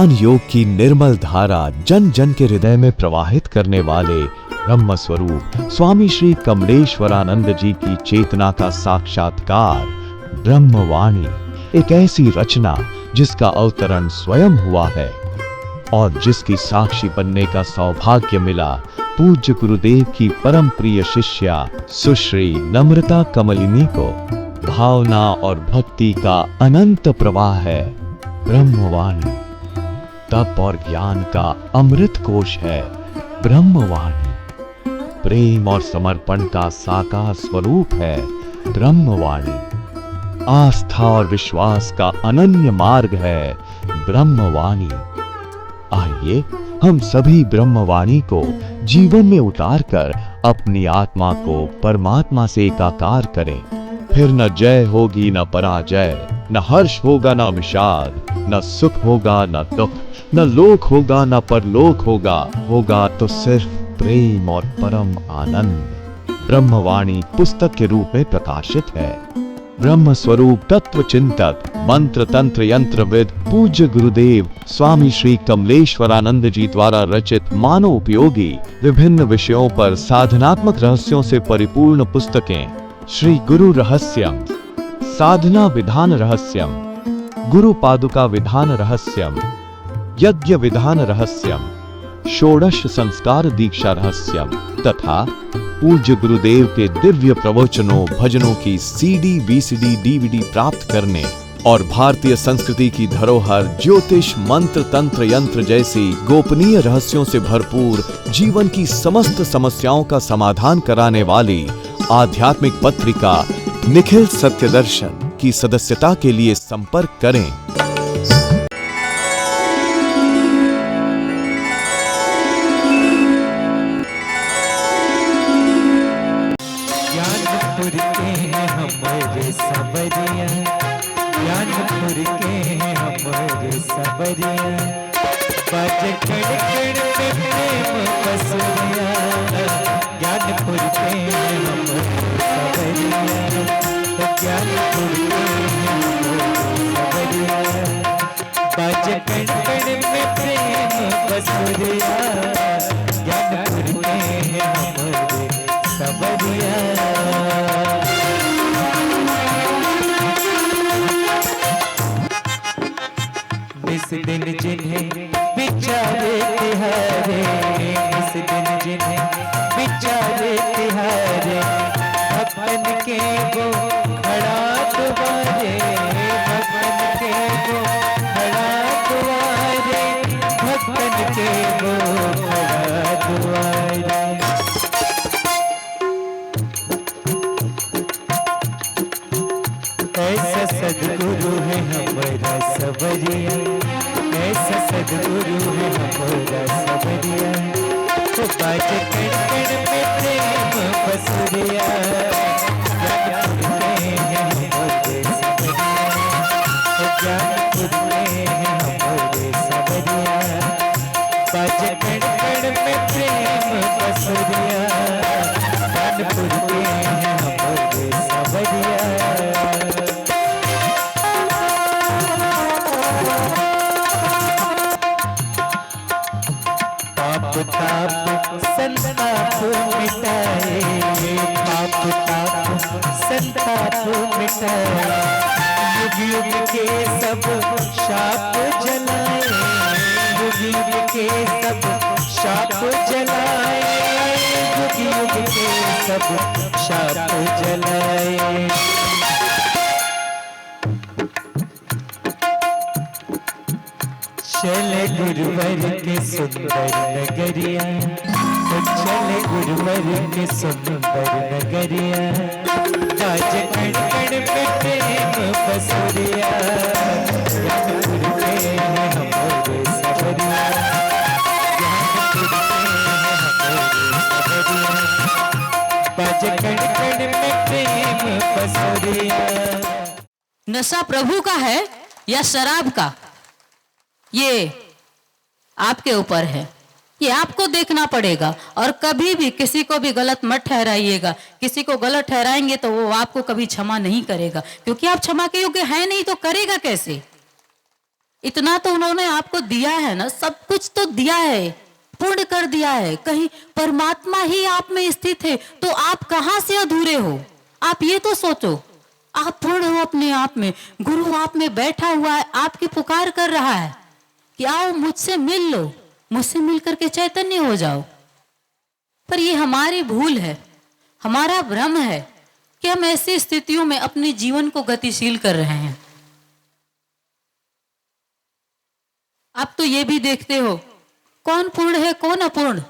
ज्ञान योग की निर्मल धारा जन जन के हृदय में प्रवाहित करने वाले ब्रह्म स्वरूप स्वामी श्री कमलेश्वरानंद जी की चेतना का साक्षात्कार ब्रह्मवाणी, एक ऐसी रचना जिसका अवतरण स्वयं हुआ है और जिसकी साक्षी बनने का सौभाग्य मिला पूज्य गुरुदेव की परम प्रिय शिष्या सुश्री नम्रता कमलिनी को। भावना और भक्ति का अनंत प्रवाह है ब्रह्मवाणी, तप और ज्ञान का अमृत कोश है ब्रह्मवाणी, प्रेम और समर्पण का साकार स्वरूप है ब्रह्मवाणी, आस्था और विश्वास का अनन्य मार्ग है ब्रह्मवाणी। आइए हम सभी ब्रह्मवाणी को जीवन में उतारकर अपनी आत्मा को परमात्मा से एकाकार करें। फिर न जय होगी न पराजय, न हर्ष होगा न विषाद, न सुख होगा न दुख, न लोक होगा न परलोक होगा, होगा तो सिर्फ प्रेम और परम आनंद। ब्रह्मवाणी पुस्तक के रूप में प्रकाशित है। ब्रह्म स्वरूप तत्व चिंतक मंत्र तंत्र यंत्रविद पूज्य गुरुदेव स्वामी श्री कमलेश्वरानंद जी द्वारा रचित मानव उपयोगी विभिन्न विषयों पर साधनात्मक रहस्यों से परिपूर्ण पुस्तकें श्री गुरु रहस्यम, साधना विधान रहस्यम, गुरु पादुका विधान रहस्यम, यज्ञ विधान रहस्यम, षोडश संस्कार दीक्षा रहस्यम तथा पूज्य गुरुदेव के दिव्य प्रवचनों भजनों की सीडी वीसीडी डीवीडी प्राप्त करने और भारतीय संस्कृति की धरोहर ज्योतिष मंत्र तंत्र यंत्र जैसी गोपनीय रहस्यों से भरपूर जीवन की समस्त समस्याओं का समाधान कराने वाली आध्यात्मिक पत्रिका निखिल सत्य दर्शन की सदस्यता के लिए संपर्क करें। ज्ञानपुर के हमारे सबरिया, ज्ञानपुर के हमारे सबरिया, बाज कण कण में प्रेम बसरिया, ज्ञानपुर के हमारे सबरिया, ज्ञानपुर के हमारे सबरिया, बाज कण कण में प्रेम बसरिया, ज्ञानपुर के हमारे सबरिया। इस दिन जिन्हें बिचारे तिहारे, इस दिन जिन्हें बिचारे तिहारे, भगवान के वो खड़ा दुआरे, भगवान के वो खड़ा दुआरे, भगवान के वो खड़ा दुआरे। ऐसा सदगुरु है हमारा सबरिया, ऐसा सदगुरु है हमारा सबरिया, तो बाज कण कण में प्रेम बसरिया, ज्ञानपुर के हमारे सबरिया, तो ज्ञानपुर के हमारे सबरिया, बाज कण कण में प्रेम बसरिया, ज्ञानपुर के हमारे सबरिया। ताप संताप मिटाए, पाप ताप संताप मिटाए, युग युग के सब शाप जलाए, युग युग के सब शाप जलाए, युग युग के सब शाप जलाए। चले गुरुवर के सुंदर नगरिया, चले गुरुवर के सुंदर नगरिया, बाज कण कण में प्रेम बसरिया, ज्ञानपुर के हमारे सबरिया, ज्ञानपुर के हमारे सबरिया, बाज कण कण में प्रेम बसरिया। नशा प्रभु का है या शराब का, ये आपके ऊपर है, ये आपको देखना पड़ेगा। और कभी भी किसी को भी गलत मत ठहराइएगा। किसी को गलत ठहराएंगे तो वो आपको कभी क्षमा नहीं करेगा, क्योंकि आप क्षमा के योग्य हैं नहीं तो करेगा कैसे। इतना तो उन्होंने आपको दिया है ना, सब कुछ तो दिया है, पूर्ण कर दिया है। कहीं परमात्मा ही आप में स्थित है तो आप कहां से अधूरे हो? आप ये तो सोचो, आप पूर्ण हो अपने आप में, गुरु आप में बैठा हुआ है, आपकी पुकार कर रहा है कि आओ मुझसे मिल लो, मुझसे मिल करके चैतन्य हो जाओ। पर ये हमारी भूल है, हमारा भ्रम है कि हम ऐसी स्थितियों में अपने जीवन को गतिशील कर रहे हैं। आप तो ये भी देखते हो कौन पूर्ण है कौन अपूर्ण।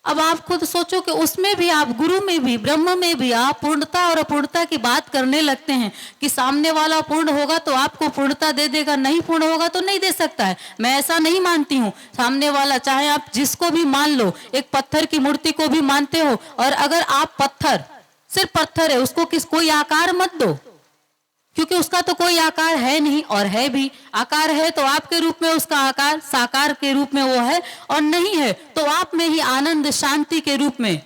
अब आप खुद सोचो कि उसमें भी, आप गुरु में भी, ब्रह्म में भी आप पूर्णता और अपूर्णता की बात करने लगते हैं कि सामने वाला पूर्ण होगा तो आपको पूर्णता दे देगा, नहीं पूर्ण होगा तो नहीं दे सकता है। मैं ऐसा नहीं मानती हूँ। सामने वाला, चाहे आप जिसको भी मान लो, एक पत्थर की मूर्ति को भी मानते हो, और अगर आप पत्थर, सिर्फ पत्थर है, उसको कोई आकार मत दो, क्योंकि उसका तो कोई आकार है नहीं, और है भी आकार है तो आपके रूप में उसका आकार साकार के रूप में वो है, और नहीं है तो आप में ही आनंद शांति के रूप में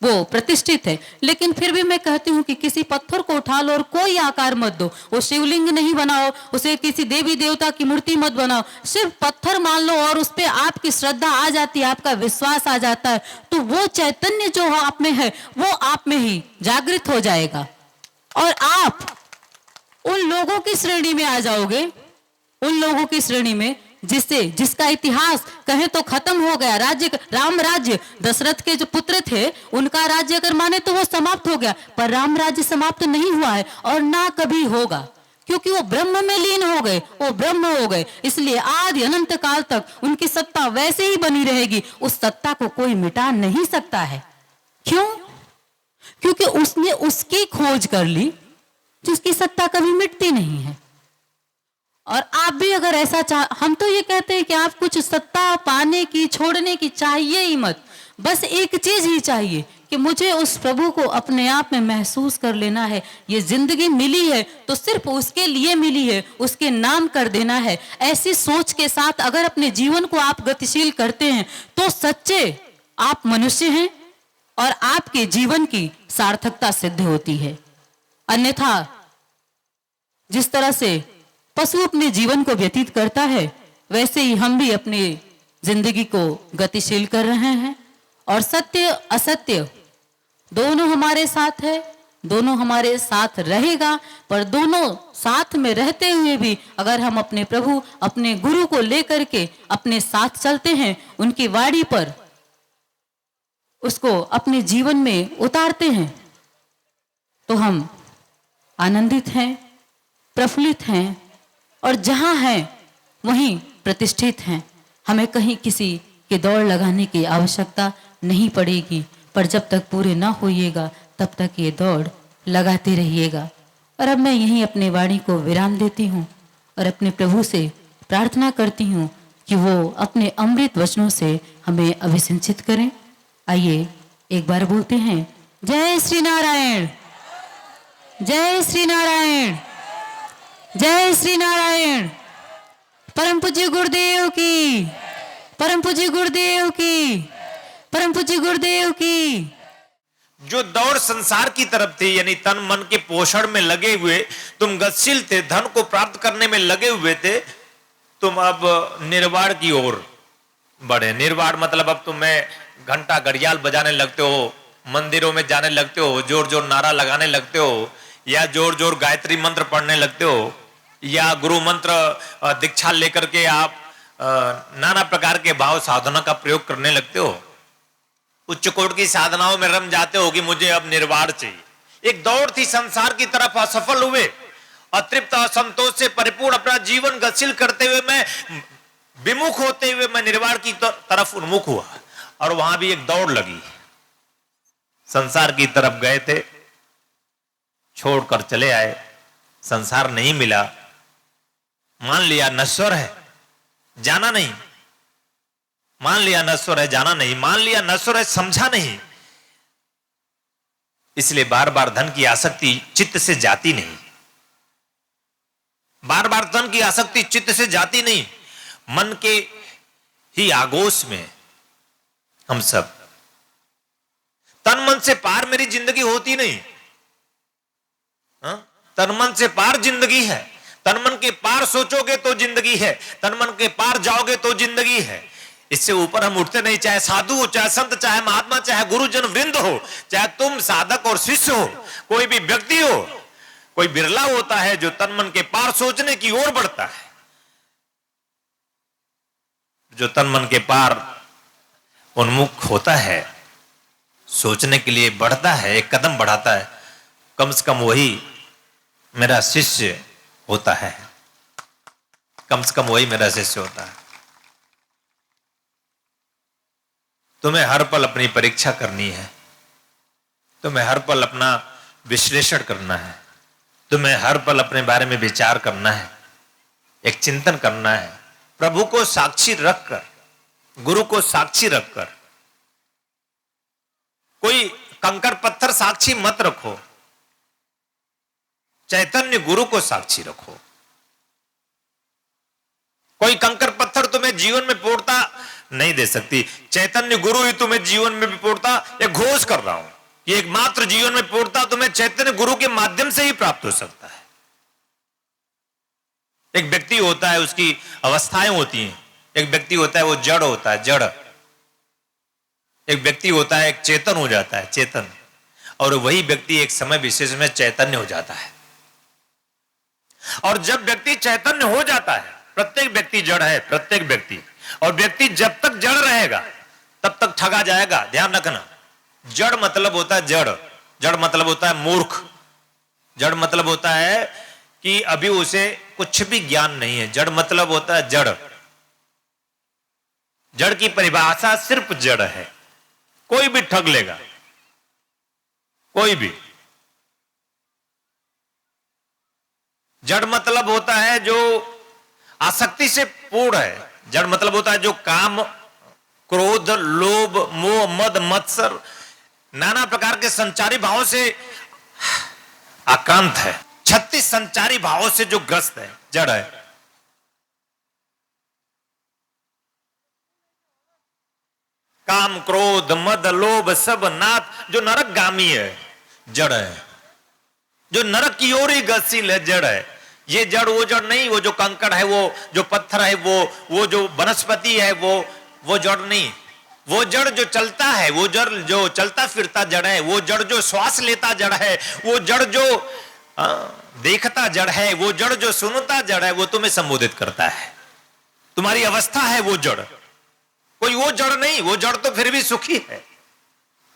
वो प्रतिष्ठित है। लेकिन फिर भी मैं कहती हूँ कि किसी पत्थर को उठा लो और कोई आकार मत दो, वो शिवलिंग नहीं बनाओ, उसे किसी देवी देवता की मूर्ति मत बनाओ, सिर्फ पत्थर मान लो और उस पर आपकी श्रद्धा आ जाती है, आपका विश्वास आ जाता है, तो वो चैतन्य जो आप में है वो आप में ही जागृत हो जाएगा, और आप उन लोगों की श्रेणी में आ जाओगे, उन लोगों की श्रेणी में जिसका इतिहास कहें तो खत्म हो गया। राज्य, राम राज्य, दशरथ के जो पुत्र थे उनका राज्य अगर माने तो वो समाप्त हो गया, पर राम राज्य समाप्त नहीं हुआ है और ना कभी होगा, क्योंकि वो ब्रह्म में लीन हो गए, वो ब्रह्म हो गए। इसलिए आदि अनंत काल तक उनकी सत्ता वैसे ही बनी रहेगी, उस सत्ता को कोई मिटा नहीं सकता है। क्यों? क्योंकि उसने उसकी खोज कर ली जिसकी सत्ता कभी मिटती नहीं है। और आप भी अगर ऐसा हम तो ये कहते हैं कि आप कुछ सत्ता पाने की, छोड़ने की चाहिए ही मत, बस एक चीज ही चाहिए कि मुझे उस प्रभु को अपने आप में महसूस कर लेना है। ये जिंदगी मिली है तो सिर्फ उसके लिए मिली है, उसके नाम कर देना है। ऐसी सोच के साथ अगर अपने जीवन को आप गतिशील करते हैं तो सच्चे आप मनुष्य हैं और आपके जीवन की सार्थकता सिद्ध होती है। अन्यथा जिस तरह से पशु अपने जीवन को व्यतीत करता है, वैसे ही हम भी अपनी जिंदगी को गतिशील कर रहे हैं, और सत्य असत्य दोनों हमारे साथ है, दोनों हमारे साथ रहेगा। पर दोनों साथ में रहते हुए भी अगर हम अपने प्रभु, अपने गुरु को लेकर के अपने साथ चलते हैं, उनकी वाणी पर उसको अपने जीवन में उतारते हैं, तो हम आनंदित हैं, प्रफुल्लित हैं, और जहां हैं वहीं प्रतिष्ठित हैं। हमें कहीं किसी की दौड़ लगाने की आवश्यकता नहीं पड़ेगी, पर जब तक पूरे ना होइएगा तब तक ये दौड़ लगाते रहिएगा। और अब मैं यहीं अपने वाणी को विराम देती हूँ और अपने प्रभु से प्रार्थना करती हूँ कि वो अपने अमृत वचनों से हमें अभिसिंचित करें। आइए एक बार बोलते हैं, जय श्री नारायण, जय श्री नारायण, जय श्री नारायण। परम पूज्य गुरुदेव की, परम पूज्य गुरुदेव की, परम पूज्य गुरुदेव की। जो दौड़ संसार की तरफ थी, यानी तन मन के पोषण में लगे हुए तुम गतिशील थे, धन को प्राप्त करने में लगे हुए थे, तुम अब निर्वाण की ओर बढ़े। निर्वाण मतलब अब तुम्हें घंटा घड़ियाल बजाने लगते हो, मंदिरों में जाने लगते हो, जोर जोर नारा लगाने लगते हो, या जोर जोर गायत्री मंत्र पढ़ने लगते हो, या गुरु मंत्र दीक्षा लेकर के आप नाना प्रकार के भाव साधना का प्रयोग करने लगते हो। उच्च कोटि की साधनाओं में रम जाते हो कि मुझे अब निर्वाण चाहिए। एक दौड़ थी संसार की तरफ, असफल हुए, अतृप्त असंतोष से परिपूर्ण अपना जीवन गतिशील करते हुए मैं विमुख होते हुए मैं निर्वाण की तरफ उन्मुख हुआ, और वहां भी एक दौड़ लगी। संसार की तरफ गए थे, छोड़कर चले आए, संसार नहीं मिला, मान लिया नश्वर है, जाना नहीं, मान लिया नश्वर है, जाना नहीं, मान लिया नश्वर है, समझा नहीं। इसलिए बार बार धन की आसक्ति चित्त से जाती नहीं, बार बार धन की आसक्ति चित्त से जाती नहीं। मन के ही आगोश में हम सब, तन मन से पार मेरी जिंदगी होती नहीं, तन मन से पार जिंदगी है। तन मन के पार सोचोगे तो जिंदगी है, तन मन के पार जाओगे तो जिंदगी है। इससे ऊपर हम उठते नहीं, चाहे साधु हो, चाहे संत, चाहे महात्मा, चाहे गुरुजन वृंद हो, चाहे तुम साधक और शिष्य हो, कोई भी व्यक्ति हो, कोई बिरला होता है जो तन मन के पार सोचने की ओर बढ़ता है। जो तन मन के पार उन्मुख होता है, सोचने के लिए बढ़ता है, एक कदम बढ़ाता है, कम से कम वही मेरा शिष्य होता है, कम से कम वही मेरा शिष्य होता है। तुम्हें हर पल अपनी परीक्षा करनी है, तुम्हें हर पल अपना विश्लेषण करना है, तुम्हें हर पल अपने बारे में विचार करना है, एक चिंतन करना है, प्रभु को साक्षी रखकर, गुरु को साक्षी रखकर। कोई कंकर पत्थर साक्षी मत रखो, चैतन्य गुरु को साक्षी रखो। कोई कंकर पत्थर तुम्हें जीवन में पूर्णता नहीं दे सकती, चैतन्य गुरु ही तुम्हें जीवन में पूर्णता, ये घोष कर रहा हूं, ये एकमात्र जीवन में पूर्णता तुम्हें चैतन्य गुरु के माध्यम से ही प्राप्त हो सकता है। एक व्यक्ति होता है, उसकी अवस्थाएं होती हैं, एक व्यक्ति होता है वो जड़ होता है, जड़। एक व्यक्ति होता है एक चेतन हो जाता है, चेतन। और वही व्यक्ति एक समय विशेष में चैतन्य हो जाता है। और जब व्यक्ति चैतन्य हो जाता है, प्रत्येक व्यक्ति जड़ है, प्रत्येक व्यक्ति, और व्यक्ति जब तक जड़ रहेगा तब तक ठगा जाएगा। ध्यान रखना, जड़ मतलब होता है जड़, जड़ मतलब होता है मूर्ख, जड़ मतलब होता है कि अभी उसे कुछ भी ज्ञान नहीं है, जड़ मतलब होता है जड़। जड़ की परिभाषा सिर्फ जड़ है, कोई भी ठग लेगा, कोई भी। जड़ मतलब होता है जो आसक्ति से पूर्ण है, जड़ मतलब होता है जो काम, क्रोध, लोभ, मोह, मद, मत्सर, नाना प्रकार के संचारी भावों से आक्रांत है, 36 संचारी भावों से जो ग्रस्त है, जड़ है। काम, क्रोध, मद, लोभ सब नाथ, जो नरकगामी है, जड़ है। जो नरक की ओर ही गतिशील है, जड़ है। ये जड़ वो जड़ नहीं, वो जो कंकड़ है, वो जो पत्थर है, वो जो वनस्पति है, वो जड़ नहीं। वो जड़ जो चलता है, वो जड़ जो चलता फिरता जड़ है, वो जड़ जो श्वास लेता जड़ है, वो जड़ जो देखता जड़ है, वो जड़ जो सुनता जड़ है, वो तुम्हें संबोधित करता है। तुम्हारी अवस्था है वो जड़, कोई वो जड़ नहीं। वो जड़ तो फिर भी सुखी है।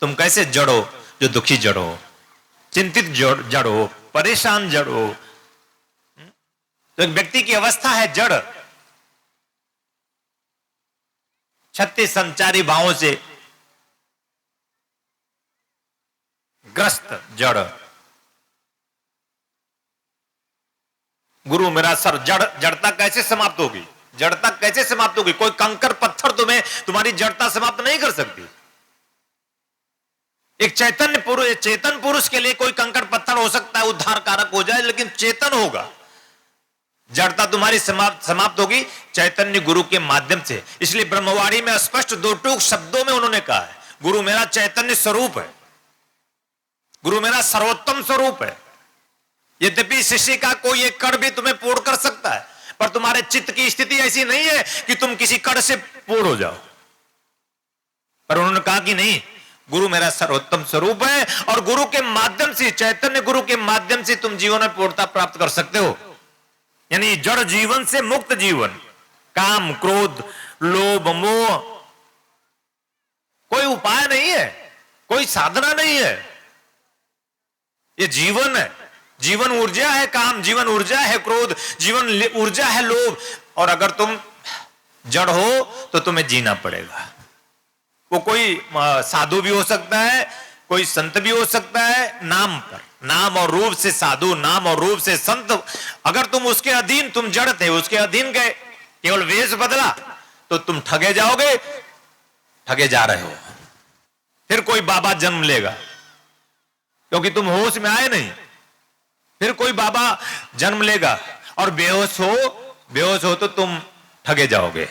तुम कैसे जड़ हो जो दुखी जड़ हो, चिंतित जड़ हो, परेशान जड़ हो। तो एक व्यक्ति की अवस्था है जड़, 36 संचारी भावों से ग्रस्त जड़। गुरु मेरा सर, जड़ता कैसे समाप्त होगी? जड़ता कैसे समाप्त होगी? कोई कंकर पत्थर तुम्हें तुम्हारी जड़ता समाप्त नहीं कर सकती। एक चैतन्य पुरुष, चेतन पुरुष के लिए कोई कंकड़ पत्थर हो सकता है, उद्धार कारक हो जाए, लेकिन चेतन होगा। जड़ता तुम्हारी समाप्त होगी चैतन्य गुरु के माध्यम से। इसलिए ब्रह्मवाणी में स्पष्ट दो टूक शब्दों में उन्होंने कहा है, गुरु मेरा चैतन्य स्वरूप है, गुरु मेरा सर्वोत्तम स्वरूप है। यद्यपि शिष्य का कोई एक कण भी तुम्हें पूर्ण कर सकता है, पर तुम्हारे चित्त की स्थिति ऐसी नहीं है कि तुम किसी कण से पूर्ण हो जाओ। पर उन्होंने कहा कि नहीं, गुरु मेरा सर्वोत्तम स्वरूप है, और गुरु के माध्यम से, चैतन्य गुरु के माध्यम से तुम जीवन में पूर्णता प्राप्त कर सकते हो। यानी जड़ जीवन से मुक्त जीवन, काम, क्रोध, लोभ, मोह, कोई उपाय नहीं है, कोई साधना नहीं है। ये जीवन है, जीवन ऊर्जा है काम, जीवन ऊर्जा है क्रोध, जीवन ऊर्जा है लोभ। और अगर तुम जड़ हो तो तुम्हें जीना पड़ेगा। वो कोई साधु भी हो सकता है, कोई संत भी हो सकता है, नाम पर, नाम और रूप से साधु, नाम और रूप से संत। अगर तुम उसके अधीन, तुम जड़ थे, उसके अधीन गए, केवल वेश बदला, तो तुम ठगे जाओगे, ठगे जा रहे हो। फिर कोई बाबा जन्म लेगा, क्योंकि तुम होश में आए नहीं। फिर कोई बाबा जन्म लेगा और बेहोश हो तो तुम ठगे जाओगे।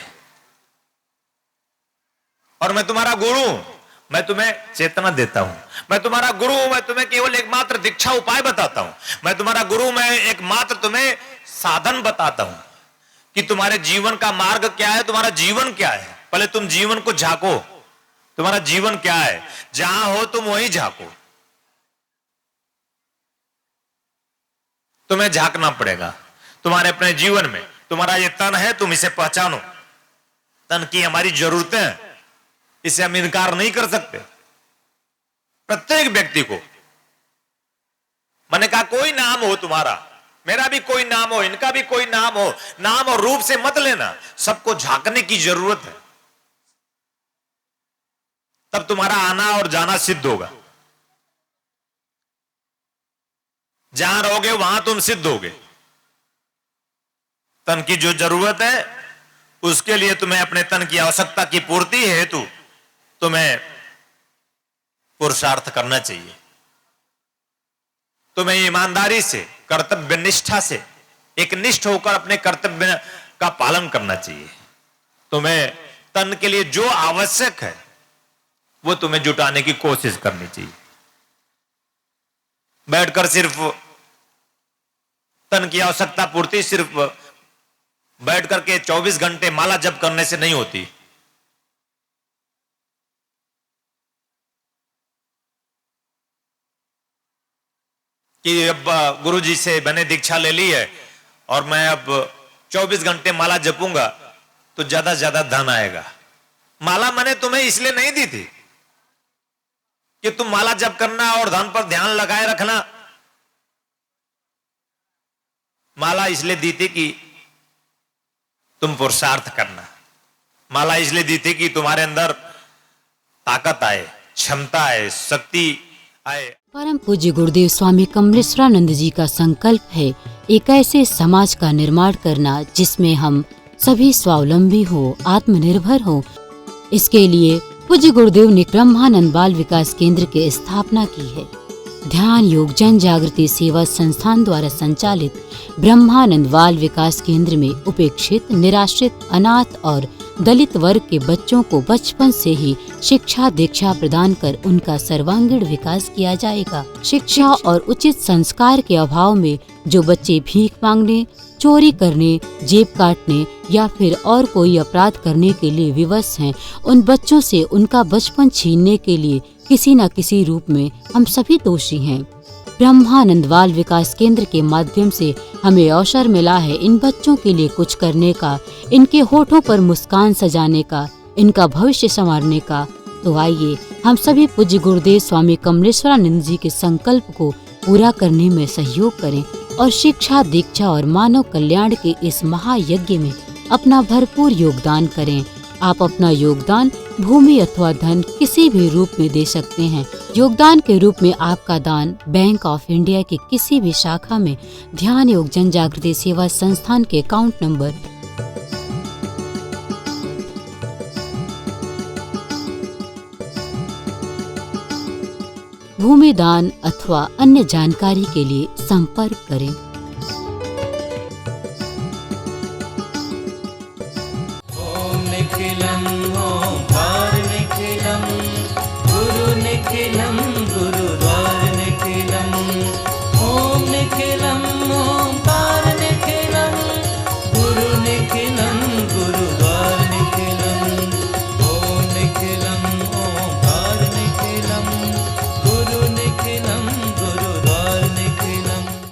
और मैं तुम्हारा गुरु, मैं तुम्हें चेतना देता हूं, मैं तुम्हारा गुरु, मैं तुम्हें केवल एकमात्र दीक्षा उपाय बताता हूं, मैं तुम्हारा गुरु, मैं एकमात्र तुम्हें साधन बताता हूं कि तुम्हारे जीवन का मार्ग क्या है, तुम्हारा जीवन क्या है। पहले तुम जीवन को झांको, तुम्हारा जीवन क्या है, जहां हो तुम वहीं झांको। तुम्हें झांकना पड़ेगा तुम्हारे अपने जीवन में। तुम्हारा ये तन है, तुम इसे पहचानो। तन की हमारी जरूरतें हैं, इसे हम इनकार नहीं कर सकते। प्रत्येक व्यक्ति को, मैंने कहा कोई नाम हो तुम्हारा, मेरा भी कोई नाम हो, इनका भी कोई नाम हो, नाम और रूप से मत लेना, सबको झांकने की जरूरत है। तब तुम्हारा आना और जाना सिद्ध होगा। जहां रहोगे वहां तुम सिद्ध होगे। तन की जो जरूरत है उसके लिए तुम्हें अपने तन की आवश्यकता की पूर्ति हेतु तुम्हें पुरुषार्थ करना चाहिए। तुम्हें ईमानदारी से, कर्तव्य निष्ठा से, एक निष्ठ होकर अपने कर्तव्य का पालन करना चाहिए। तुम्हें तन के लिए जो आवश्यक है वो तुम्हें जुटाने की कोशिश करनी चाहिए। बैठकर सिर्फ तन की आवश्यकता पूर्ति सिर्फ बैठ करके 24 घंटे माला जप करने से नहीं होती। कि अब गुरुजी से मैंने दीक्षा ले ली है और मैं अब 24 घंटे माला जपूंगा तो ज्यादा से ज्यादा धन आएगा। माला मैंने तुम्हें इसलिए नहीं दी थी कि तुम माला जप करना और धन पर ध्यान लगाए रखना। माला इसलिए दी थी कि तुम पुरुषार्थ करना। माला इसलिए दी थी कि तुम्हारे अंदर ताकत आए, क्षमता आए, शक्ति आए। परम पूज्य गुरुदेव स्वामी कमलेश्वरानंद जी का संकल्प है एक ऐसे समाज का निर्माण करना जिसमें हम सभी स्वावलंबी हो, आत्मनिर्भर हो। इसके लिए पूज्य गुरुदेव ने ब्रह्मानंद बाल विकास केंद्र की स्थापना की है। ध्यान योग जन जागृति सेवा संस्थान द्वारा संचालित ब्रह्मानंद बाल विकास केंद्र में उपेक्षित, निराश्रित, अनाथ और दलित वर्ग के बच्चों को बचपन से ही शिक्षा दीक्षा प्रदान कर उनका सर्वांगीण विकास किया जाएगा। शिक्षा और उचित संस्कार के अभाव में जो बच्चे भीख मांगने, चोरी करने, जेब काटने या फिर और कोई अपराध करने के लिए विवश हैं, उन बच्चों से उनका बचपन छीनने के लिए किसी न किसी रूप में हम सभी दोषी हैं। ब्रह्मानंद बाल विकास केंद्र के माध्यम से हमें अवसर मिला है इन बच्चों के लिए कुछ करने का, इनके होठों पर मुस्कान सजाने का, इनका भविष्य संवारने का। तो आइए हम सभी पूज्य गुरुदेव स्वामी कमलेश्वरानंद जी के संकल्प को पूरा करने में सहयोग करें और शिक्षा दीक्षा और मानव कल्याण के इस महायज्ञ में अपना भरपूर योगदान करें। आप अपना योगदान भूमि अथवा धन किसी भी रूप में दे सकते हैं। योगदान के रूप में आपका दान बैंक ऑफ इंडिया की किसी भी शाखा में ध्यान योग जन जागृति सेवा संस्थान के अकाउंट नंबर भूमि दान अथवा अन्य जानकारी के लिए संपर्क करें।